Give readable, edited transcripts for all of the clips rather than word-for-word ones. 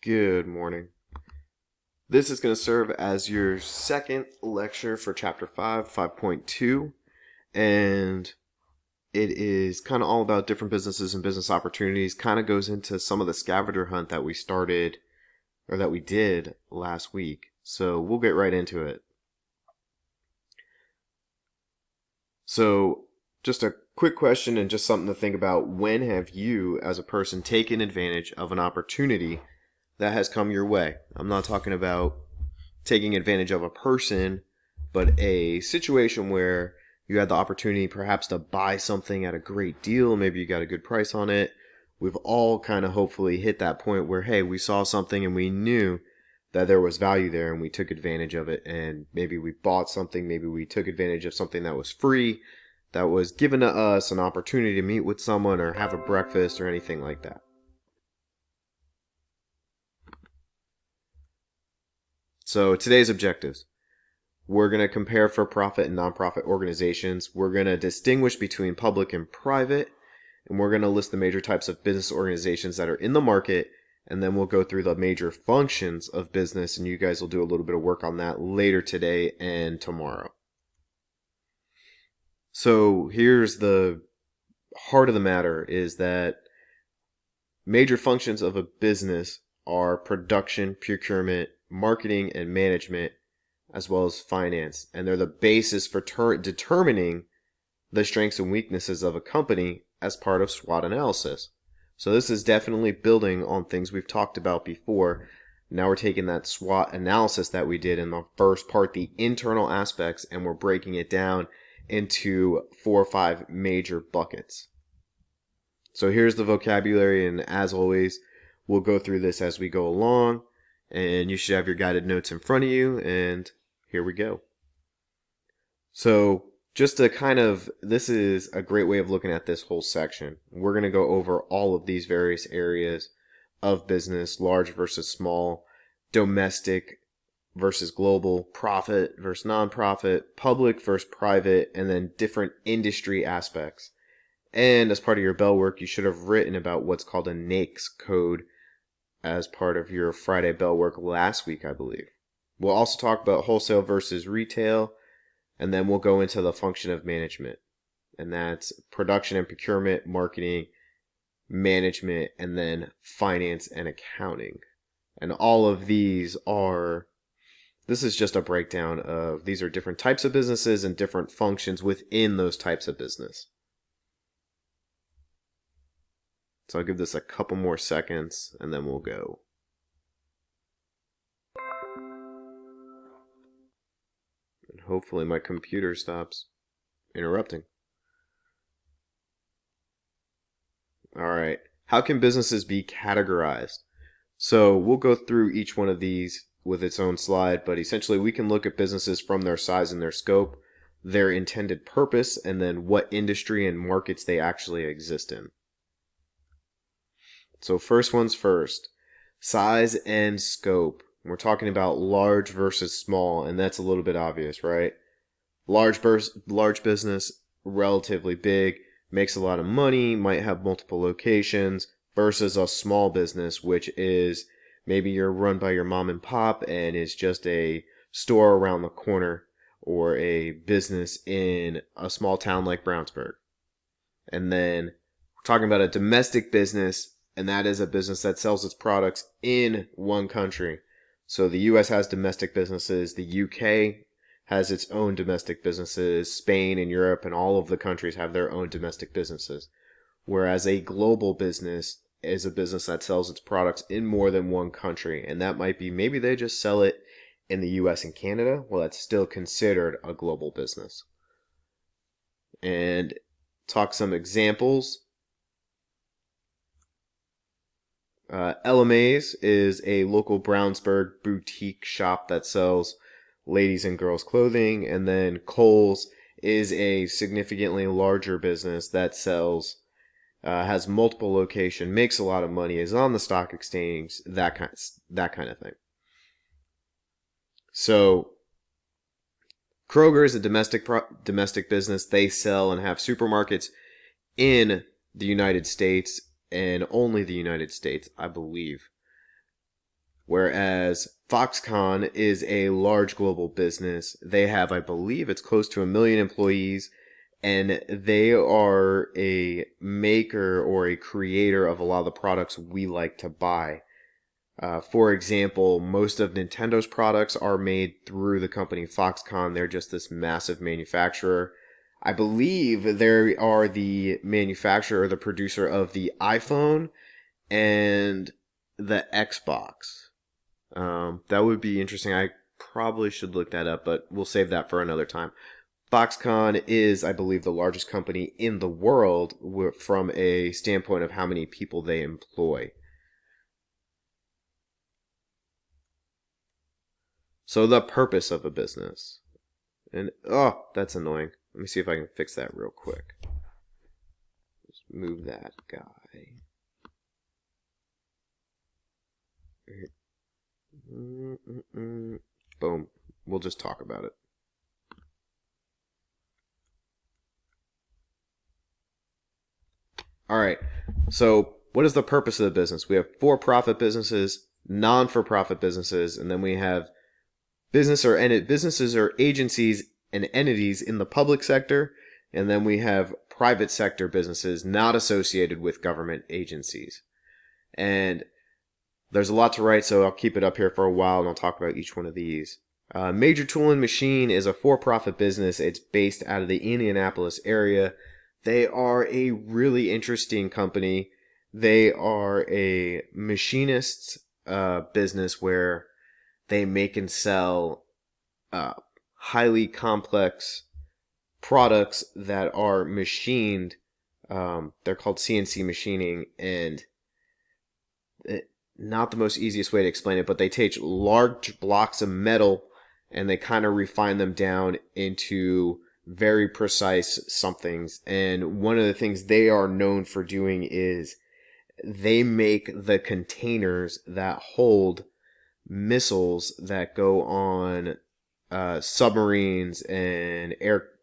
Good morning. This is going to serve as your second lecture for Chapter 5, 5.2, and it is kind of all about different businesses and business opportunities. Kind of goes into some of the scavenger hunt that we started, or that we did last week. So we'll get right into it. So just a quick question and just something to think about. When have you, as a person, taken advantage of an opportunity that has come your way? I'm not talking about taking advantage of a person, but a situation where you had the opportunity perhaps to buy something at a great deal. Maybe you got a good price on it. We've all kind of hopefully hit that point where, hey, we saw something and we knew that there was value there and we took advantage of it. And maybe we bought something. Maybe we took advantage of something that was free, that was given to us, an opportunity to meet with someone or have a breakfast or anything like that. So today's objectives. We're going to compare for-profit and nonprofit organizations. We're going to distinguish between public and private. And we're going to list the major types of business organizations that are in the market. And then we'll go through the major functions of business. And you guys will do a little bit of work on that later today and tomorrow. So here's the heart of the matter, is that major functions of a business are production, procurement, marketing, and management, as well as finance. And they're the basis for determining the strengths and weaknesses of a company as part of SWOT analysis. So this is definitely building on things we've talked about before. Now we're taking that SWOT analysis that we did in the first part, the internal aspects, and we're breaking it down into 4 or 5 major buckets. So here's the vocabulary, and as always, we'll go through this as we go along, and you should have your guided notes in front of you, and here we go. So just to this is a great way of looking at this whole section. We're going to go over all of these various areas of business: large versus small, domestic versus global, profit versus nonprofit, public versus private, and then different industry aspects. And as part of your bell work, you should have written about what's called a NAICS code as part of your Friday bell work last week, I believe. We'll also talk about wholesale versus retail, and then we'll go into the function of management. And that's production and procurement, marketing, management, and then finance and accounting. And all of these this is just a breakdown of, these are different types of businesses and different functions within those types of business. So I'll give this a couple more seconds and then we'll go. And hopefully my computer stops interrupting. Alright, how can businesses be categorized? So we'll go through each one of these with its own slide, but essentially we can look at businesses from their size and their scope, their intended purpose, and then what industry and markets they actually exist in. So first one's first, size and scope. We're talking about large versus small, and that's a little bit obvious, right? Large business, relatively big, makes a lot of money, might have multiple locations, versus a small business, which is maybe you're run by your mom and pop and is just a store around the corner, or a business in a small town like Brownsburg. And then we're talking about a domestic business, and that is a business that sells its products in one country. So the US has domestic businesses, the UK has its own domestic businesses, Spain and Europe and all of the countries have their own domestic businesses. Whereas a global business is a business that sells its products in more than one country. And that might be, maybe they just sell it in the US and Canada. Well, that's still considered a global business. And talk some examples. LMA's is a local Brownsburg boutique shop that sells ladies and girls clothing. And then Kohl's is a significantly larger business that sells, has multiple locations, makes a lot of money, is on the stock exchange, that kind of thing. So Kroger is a domestic business. They sell and have supermarkets in the United States, and only the United States, I believe. Whereas Foxconn is a large global business. They have, I believe, it's close to 1 million employees, and they are a maker or a creator of a lot of the products we like to buy. For example, most of Nintendo's products are made through the company Foxconn. They're just this massive manufacturer. I believe they are the manufacturer or the producer of the iPhone and the Xbox. That would be interesting. I probably should look that up, but we'll save that for another time. Foxconn is, I believe, the largest company in the world from a standpoint of how many people they employ. So the purpose of a business. And, oh, that's annoying. Let me see if I can fix that real quick. Just move that guy. Boom. We'll just talk about it. All right. So, what is the purpose of the business? We have for-profit businesses, non-for-profit businesses, and then we have businesses or agencies and entities in the public sector, and then we have private sector businesses not associated with government agencies. And there's a lot to write, so I'll keep it up here for a while and I'll talk about each one of these. Major Tool and Machine is a for-profit business. It's based out of the Indianapolis area. They are a really interesting company. They are a machinist's business where they make and sell highly complex products that are machined. They're called CNC machining, and not the most easiest way to explain it, but they take large blocks of metal and they kind of refine them down into very precise somethings. And one of the things they are known for doing is they make the containers that hold missiles that go on submarines and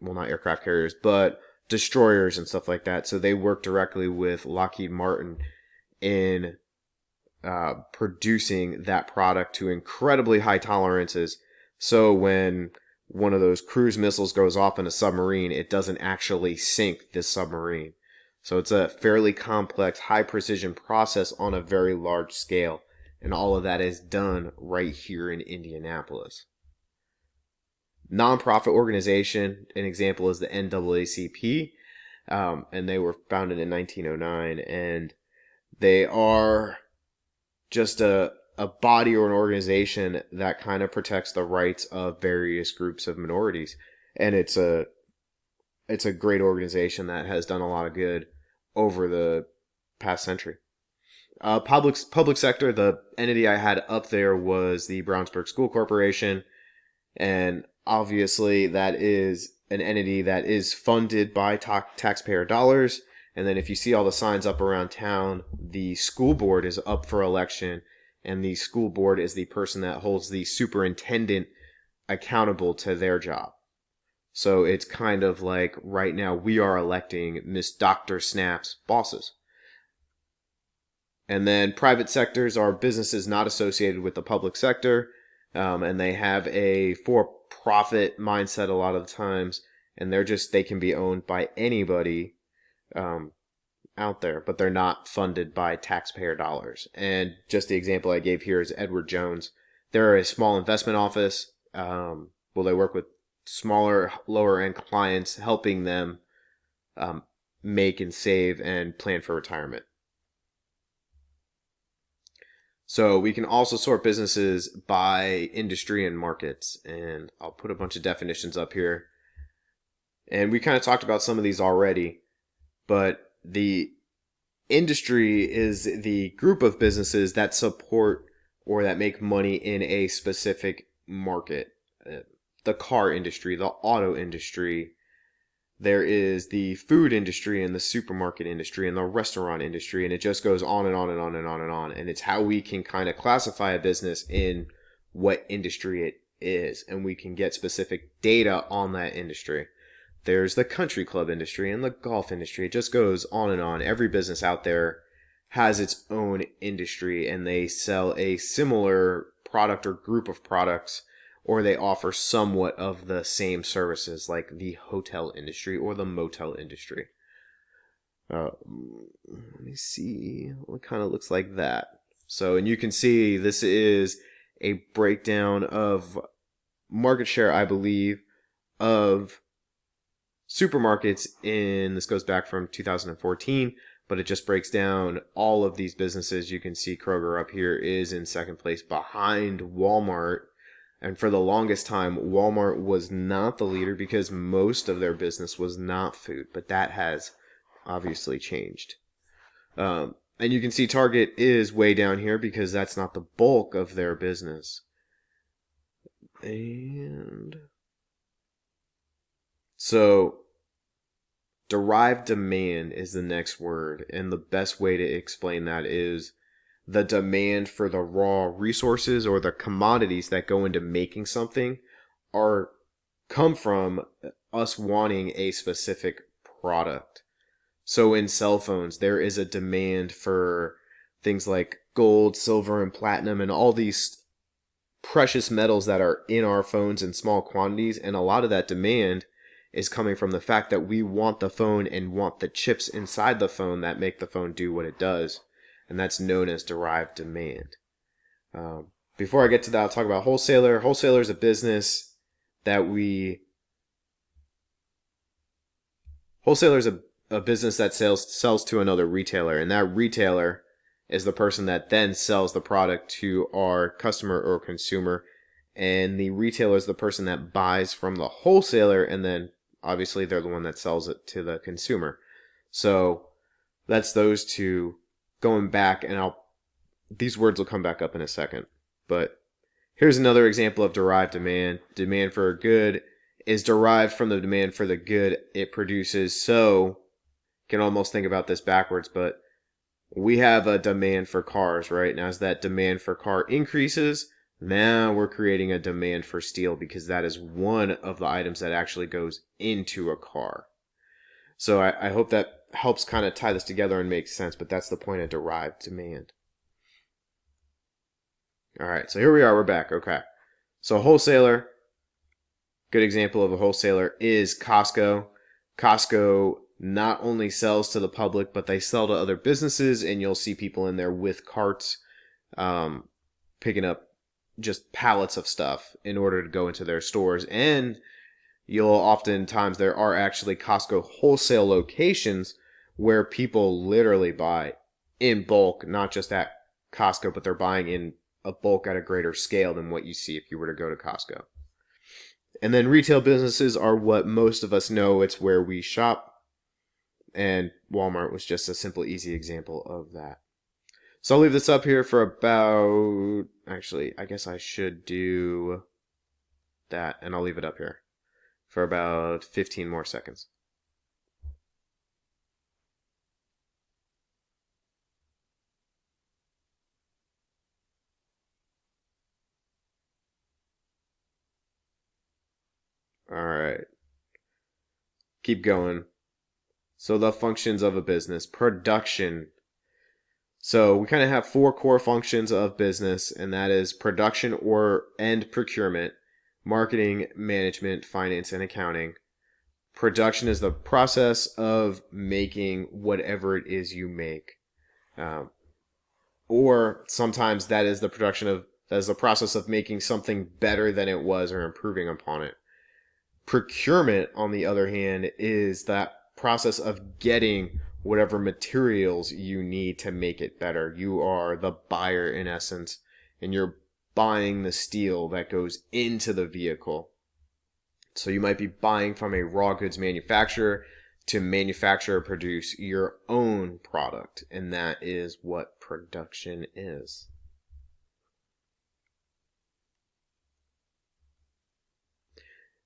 not aircraft carriers, but destroyers and stuff like that. So they work directly with Lockheed Martin in producing that product to incredibly high tolerances. So when one of those cruise missiles goes off in a submarine, it doesn't actually sink this submarine. So it's a fairly complex, high precision process on a very large scale. And all of that is done right here in Indianapolis. Nonprofit organization, an example is the NAACP, and they were founded in 1909, and they are just a body or an organization that kind of protects the rights of various groups of minorities. And it's a great organization that has done a lot of good over the past century. Public sector, the entity I had up there was the Brownsburg School Corporation, and obviously that is an entity that is funded by taxpayer dollars. And then if you see all the signs up around town, the school board is up for election, and the school board is the person that holds the superintendent accountable to their job. So it's kind of like right now we are electing Miss Dr. Snap's bosses. And then private sectors are businesses not associated with the public sector, and they have a for-profit mindset a lot of the times, and they can be owned by anybody out there, but they're not funded by taxpayer dollars. And just the example I gave here is Edward Jones. They're a small investment office. They work with smaller, lower-end clients, helping them make and save and plan for retirement. So we can also sort businesses by industry and markets, and I'll put a bunch of definitions up here. And we kind of talked about some of these already, but the industry is the group of businesses that support or that make money in a specific market. The car industry, the auto industry, there is the food industry and the supermarket industry and the restaurant industry, and it just goes on and on and on and on and on. And it's how we can kind of classify a business in what industry it is, and we can get specific data on that industry. There's the country club industry and the golf industry. It just goes on and on. Every business out there has its own industry and they sell a similar product or group of products, or they offer somewhat of the same services, like the hotel industry or the motel industry. Let me see. It kind of looks like that. So, and you can see this is a breakdown of market share, I believe, of supermarkets this goes back from 2014, but it just breaks down all of these businesses. You can see Kroger up here is in second place behind Walmart. And for the longest time, Walmart was not the leader because most of their business was not food, but that has obviously changed. And you can see Target is way down here because that's not the bulk of their business. And so derived demand is the next word, and the best way to explain that is the demand for the raw resources or the commodities that go into making something come from us wanting a specific product. So in cell phones, there is a demand for things like gold, silver, and platinum, and all these precious metals that are in our phones in small quantities. And a lot of that demand is coming from the fact that we want the phone and want the chips inside the phone that make the phone do what it does. And that's known as derived demand. Before I get to that, I'll talk about wholesaler. Wholesaler is a business that Wholesaler is a business that sells to another retailer, and that retailer is the person that then sells the product to our customer or consumer, and the retailer is the person that buys from the wholesaler, and then obviously they're the one that sells it to the consumer. So that's those two going back, and these words will come back up in a second. But here's another example of derived demand. Demand for a good is derived from the demand for the good it produces. So you can almost think about this backwards, but we have a demand for cars, right? And as that demand for car increases, now we're creating a demand for steel because that is one of the items that actually goes into a car. So I hope that helps kind of tie this together and make sense, but that's the point of derived demand. All right, so here we are, we're back. Okay. So wholesaler, good example of a wholesaler is Costco. Costco not only sells to the public, but they sell to other businesses, and you'll see people in there with carts picking up just pallets of stuff in order to go into their stores. And there are actually Costco wholesale locations where people literally buy in bulk, not just at Costco, but they're buying in a bulk at a greater scale than what you see if you were to go to Costco. And then retail businesses are what most of us know. It's where we shop. And Walmart was just a simple, easy example of that. So I'll leave this up here for about... Actually, I guess I should do that, and I'll leave it up here for about 15 more seconds. All right. Keep going. So the functions of a business. Production. So we kind of have 4 core functions of business, and that is production and procurement, marketing, management, finance, and accounting. Production is the process of making whatever it is you make. Or sometimes that is the process of making something better than it was or improving upon it. Procurement, on the other hand, is that process of getting whatever materials you need to make it better. You are the buyer in essence, and you're buying the steel that goes into the vehicle. So you might be buying from a raw goods manufacturer to manufacture or produce your own product, and that is what production is.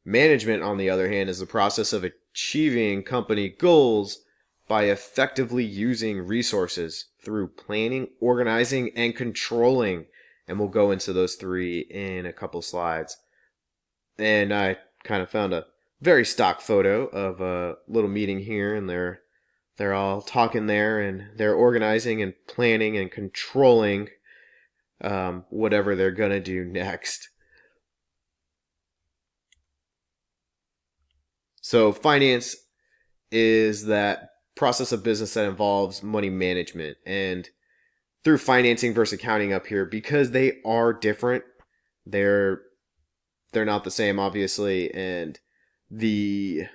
Management, on the other hand, is the process of achieving company goals by effectively using resources through planning, organizing, and controlling. And we'll go into those 3 in a couple slides. And I kind of found a very stock photo of a little meeting here, and they're They're all talking there, and they're organizing and planning and controlling whatever they're going to do next. So finance is that process of business that involves money management. And through financing versus accounting up here, because they are different, they're not the same, obviously. And the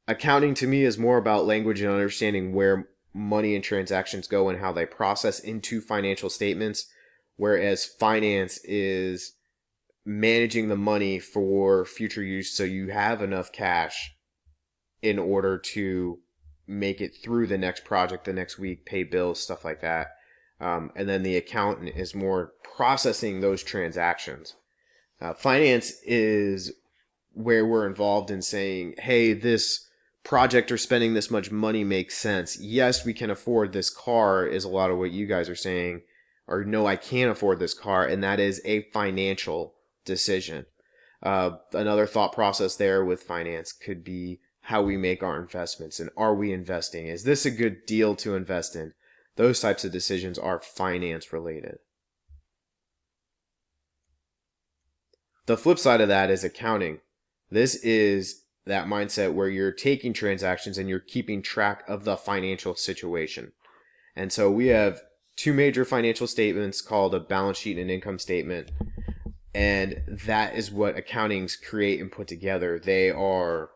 accounting to me is more about language and understanding where money and transactions go and how they process into financial statements, whereas finance is managing the money for future use so you have enough cash in order to make it through the next project, the next week, pay bills, stuff like that. And then the accountant is more processing those transactions. Finance is where we're involved in saying, hey, this project or spending this much money makes sense. Yes, we can afford this car, is a lot of what you guys are saying. Or no, I can't afford this car. And that is a financial decision. Another thought process there with finance could be how we make our investments, and are we investing? Is this a good deal to invest in? Those types of decisions are finance related. The flip side of that is accounting. This is that mindset where you're taking transactions and you're keeping track of the financial situation. And so we have two major financial statements called a balance sheet and an income statement. And that is what accountings create and put together. They are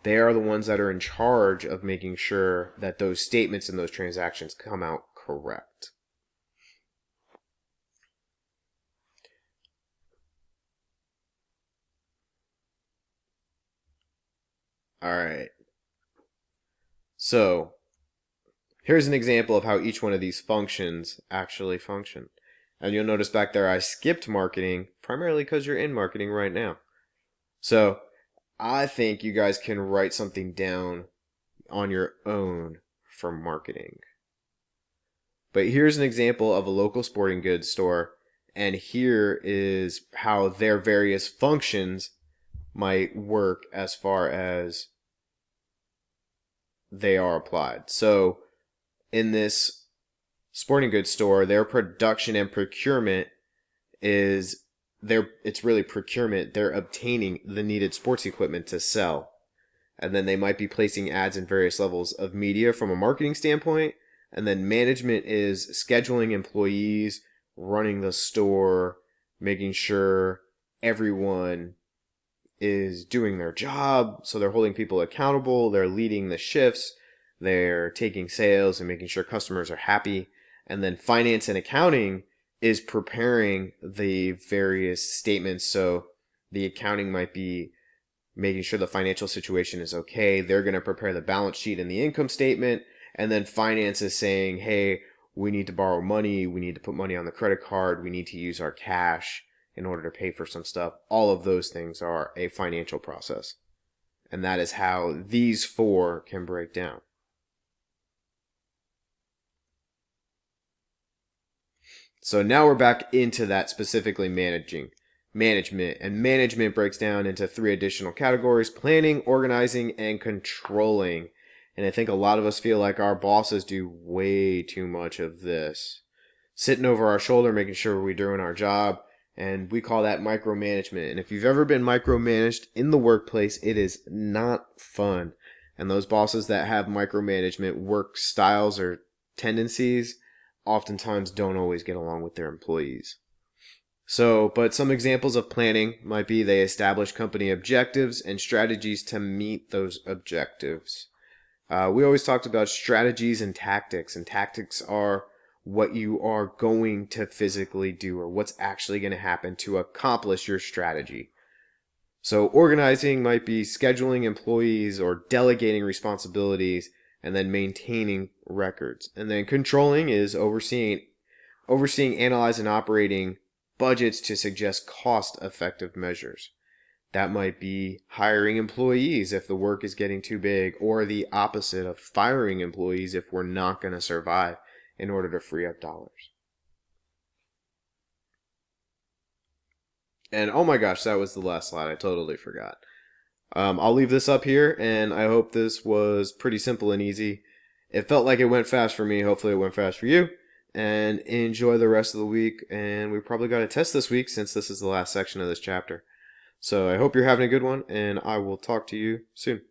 the ones that are in charge of making sure that those statements and those transactions come out correct. All right. So here's an example of how each one of these functions actually function. And you'll notice back there I skipped marketing primarily because you're in marketing right now. So I think you guys can write something down on your own for marketing. But here's an example of a local sporting goods store, and here is how their various functions might work as far as they are applied. So in this sporting goods store, their production and procurement is it's really procurement. They're obtaining the needed sports equipment to sell. And then they might be placing ads in various levels of media from a marketing standpoint. And then management is scheduling employees, running the store, making sure everyone is doing their job. So they're holding people accountable. They're leading the shifts. They're taking sales and making sure customers are happy. And then finance and accounting is preparing the various statements. So the accounting might be making sure the financial situation is okay. They're going to prepare the balance sheet and the income statement. And then finance is saying, hey, we need to borrow money. We need to put money on the credit card. We need to use our cash in order to pay for some stuff. All of those things are a financial process. And that is how these four can break down. So now we're back into that specifically management. And management breaks down into three additional categories: planning, organizing, and controlling. And I think a lot of us feel like our bosses do way too much of this, sitting over our shoulder making sure we're doing our job, and we call that micromanagement. And if you've ever been micromanaged in the workplace, it is not fun. And those bosses that have micromanagement work styles or tendencies oftentimes don't always get along with their employees. So, but some examples of planning might be they establish company objectives and strategies to meet those objectives. We always talked about strategies and tactics are what you are going to physically do or what's actually going to happen to accomplish your strategy. So organizing might be scheduling employees or delegating responsibilities and then maintaining records. And then controlling is overseeing, analyzing, and operating budgets to suggest cost-effective measures. That might be hiring employees if the work is getting too big, or the opposite of firing employees if we're not going to survive in order to free up dollars. And oh my gosh, that was the last slide. I totally forgot. I'll leave this up here, and I hope this was pretty simple and easy. It felt like it went fast for me. Hopefully, it went fast for you. And enjoy the rest of the week. And we probably got a test this week since this is the last section of this chapter. So I hope you're having a good one, and I will talk to you soon.